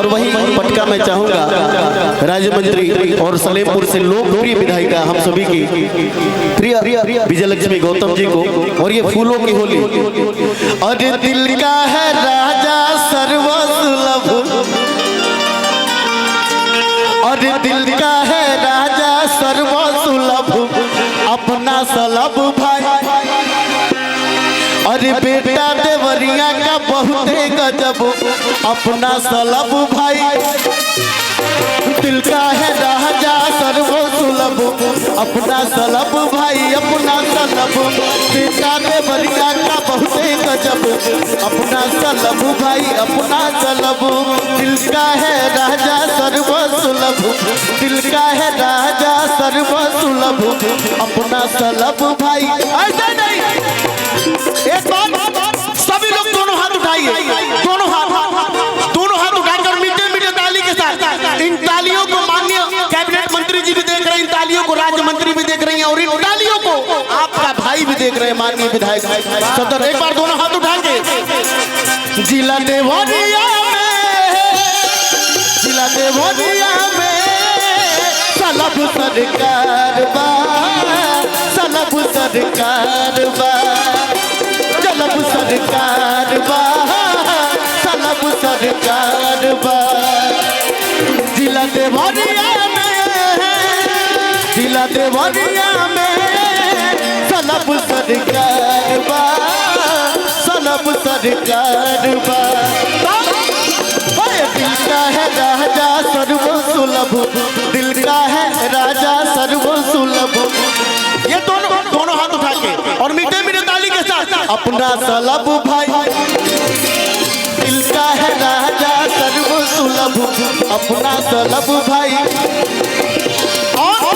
और वही पटका मैं चाहूंगा राज्य मंत्री और सलेमपुर से लोकप्रिय विधायिका हम सभी की प्रिय विजयलक्ष्मी गौतम जी को। और ये फूलों की होली। अरे दिल का है राजा सर्वसुलभ, अरे दिल का है राजा सर्वसुलभ अपना सलब भाई। अरे बेटा देवरिया का बहुते गजब अपना सलब भाई। दिल का है राजा सर्वसुलभ अपना सलब भाई, अपना सलब। बेटा देवरिया का बहुते गजब अपना सलब भाई, अपना सलब। दिल का है राजा सर्वसुलभ, दिल का है राजा सर्वसुलभ अपना सलब भाई। ऐसा नहीं, एक बात सभी लोग दोनों हाथ उठाइए, दोनों हाथ उठाकर मीठे मीठे ताली के साथ। इन तालियों को माननीय कैबिनेट मंत्री जी भी देख रहे हैं, इन तालियों को राज्य मंत्री भी देख रही हैं, और इन तालियों को आपका भाई भी देख रहे हैं माननीय विधायक सदर। एक बार दोनों हाथ उठा के जिला देवरिया में सलब सरकार बा, सलब सरकार बा, सलब सरकार बा, सलब सरकार बा। जिला देवरिया में सलब सरकार बा, सलब सरकार बा। दिल का है राजा सर्वसुलभ, दिल का है राजा सर्वसुलभ। ये दोनों हाथ उठा के और मीठे मीठे ताली के साथ अपना सलब भाई। दिल का है राजा सर्वसुलभ अपना सलब भाई। और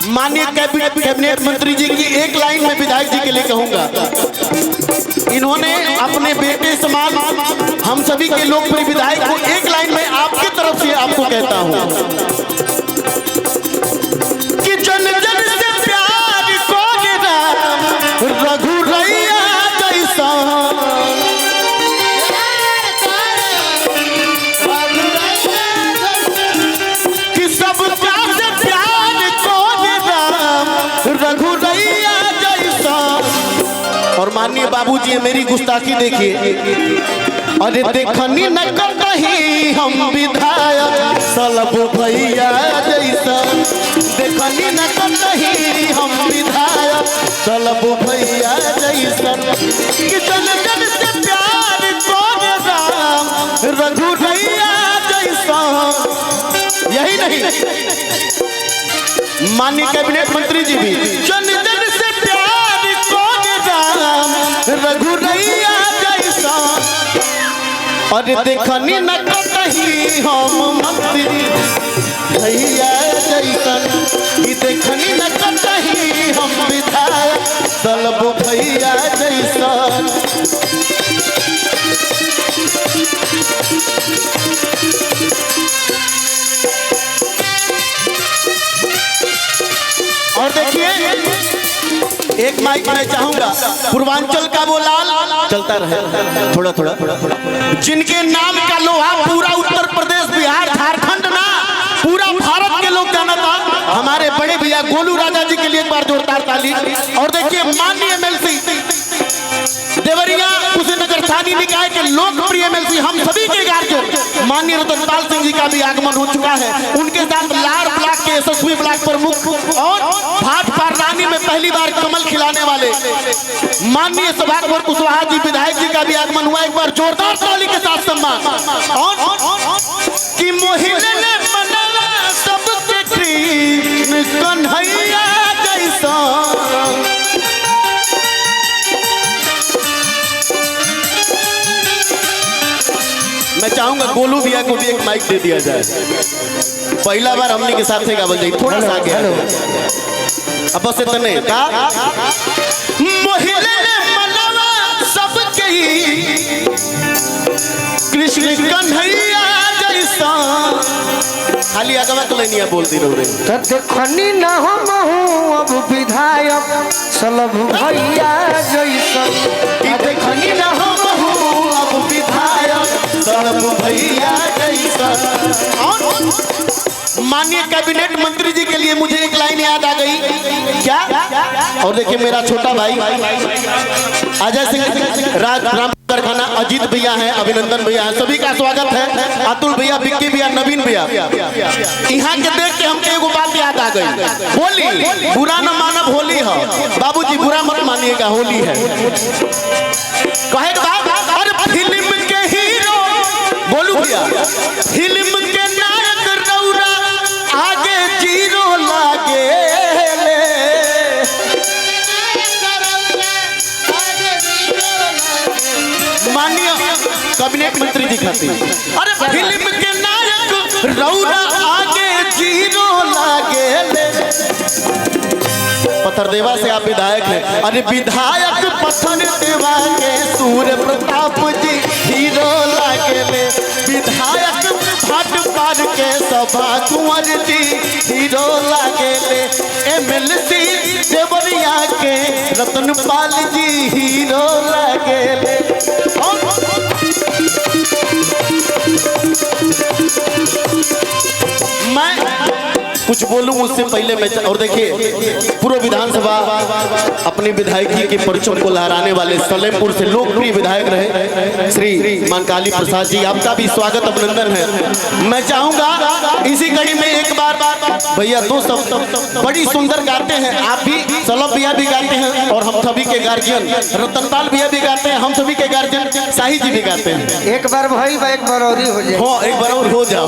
माननीय कैबिनेट मंत्री जी की एक लाइन में विधायक जी के लिए कहूंगा। इन्होंने अपने बेटे समान हम सभी के लोकप्रिय विधायक को एक लाइन में आपकी तरफ से आपको कहता हूं कि जन जन से प्यार को रघुरैया जैसा, कि सब प्यार से प्यार को रघुरैया जैसा। और माननीय बाबूजी मेरी गुस्ताखी देखिए। अरे देखनी न कहीं हम विधायक सलब भैया जैसा, देखनी न कहीं हम विधायक सलब भैया जैसा। कि जन जन से प्यार को राम रघुरैया जैसा। यही नहीं, माननीय कैबिनेट मंत्री जी भी जन जन से प्यार को राम रघुरैया जैसा। अरे देखनी न कहीं हम मंत्री भैया जैसन, देखनी न कहीं हम विधायक सलब भैया जैसन। और देखिए एक माइक मैं चाहूंगा, पूर्वांचल का वो लाल चलता रहे थोड़ा थोड़ा, जिनके नाम का लोहा पूरा उत्तर प्रदेश बिहार झारखंड ना पूरा भारत के लोग जाना था, हमारे बड़े भैया गोलू राजा जी के लिए एक बार जोरदार ताली। और देखिए माननीय एमएलसी देवरिया कुशीनगर छानी निकाय के लोकप्रिय एमएलसी हम सभी के गार्जियन माननीय रतनपाल सिंह जी का भी आगमन हो चुका है। उनके साथ लार ब्लॉक के यशस्वी ब्लॉक प्रमुख और भाजपा रानी में पहली बार कमल खिलाने वाले माननीय सभागवर कुशवाहा जी विधायक जी का भी आगमन हुआ। एक बार जोरदार ताली के साथ सम्मान। और कि मोहिले ने मनला सबके कृष्ण कन्हैया जैसा। मैं चाहूंगा गोलू भैया को भी एक माइक दे दिया जाए। पहला बार हमने के साथ है गावल जाए, थोड़ा सा आगे अब बस इतने का मोहिले ने मनवा सबके कृष्ण कन्हैया जैसा। खाली अगवा तो लेनिया बोलती रहो रे। देखनी न हम हूँ अब विधायक सलब भैया जैसा। देखनी न हम हूँ अब विधायक सलब भैया जैसा। माननीय कैबिनेट मंत्री जी के लिए मुझे एक लाइन याद आ गई क्या। और देखिए मेरा छोटा भाई अजय सिंह राज राम कारखाना, अजीत भैया हैं, अभिनंदन भैया हैं, सभी का स्वागत है। अतुल भैया, विक्की भैया, नवीन भैया, यहाँ के देख के हमको एगो बात याद आ गई। होली बुरा न मानब, होली है बाबूजी, बुरा मत मानिएगा, होली है। कहे अरे फिल्म के हीरो बोलू भैया, फिल्म के नायक रौरा आगे जीरो लागे। माननीय कैबिनेट मंत्री जी खाती, अरे फिल्म के नायक रौरा आगे जीरो लागे। पत्थरदेवा से आप विधायक हैं, अरे विधायक पत्थरदेवा के सूर्य प्रताप जी हीरो लागे। विधायक भाट पार के सभा कुंवर जी हीरो लागे। MLC देवरिया के रतनपाल जी हीरो लागे। मैं कुछ बोलूं उससे पहले मैं, और देखिए पूर्व विधानसभा अपने विधायकी के परचम को लहराने वाले सलेमपुर से लोकप्रिय विधायक रहे श्री मानकाली प्रसाद जी, आपका भी स्वागत अभिनंदन है। मैं चाहूंगा इसी कड़ी में एक बार भैया दो सब बड़ी सुंदर गाते हैं, आप भी, सलभ भैया भी गाते हैं, और हम सभी के गार्जियन रतनपाल भैया भी गाते हैं, हम सभी के गार्जियन शाही जी भी गाते हैं। एक बार भाई एक बार और ही हो जाए। हो एक बार और हो जाओ।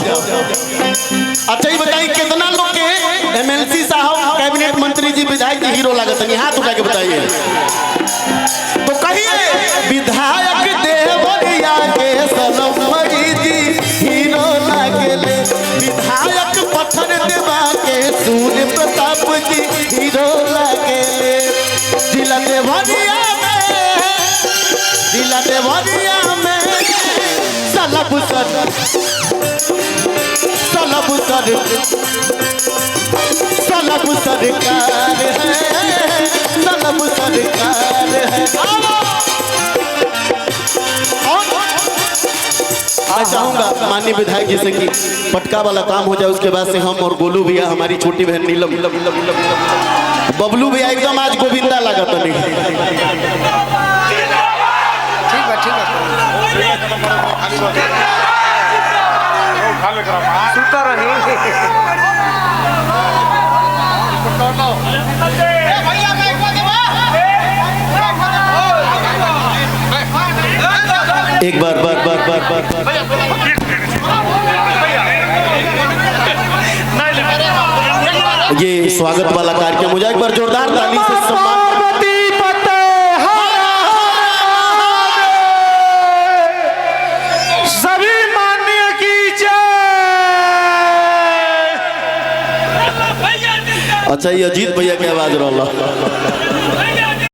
अच्छा ये बताइए कितना लोग के MLC साहब, कैबिनेट मंत्री जी, विधायक जी हीरो लागत है, हाथ उठा के बताइए। तो कहिए विधायक देवरिया के सलब जी हीरो लागे। विधायक पत्थरदेवा के सूर्य प्रताप जी हीरो लागे। जिला देवरिया में सलब सर सलब सरकार है, सलब सरकार है। मैं चाहूंगा माननीय विधायक जी से कि पटका वाला काम हो जाए, उसके बाद से हम और गोलू भैया, हमारी छोटी बहन नीलम, बबलू भैया एकदम आज गोविंदा लगा तो नहीं। ठीक है सुता रही। एक बार ये स्वागत वाला कार्यक्रम हो जाए, एक बार जोरदार ताली से सम्मान। सभी माननीय की जय। अच्छा ये अजीत भैया की आवाज रहा।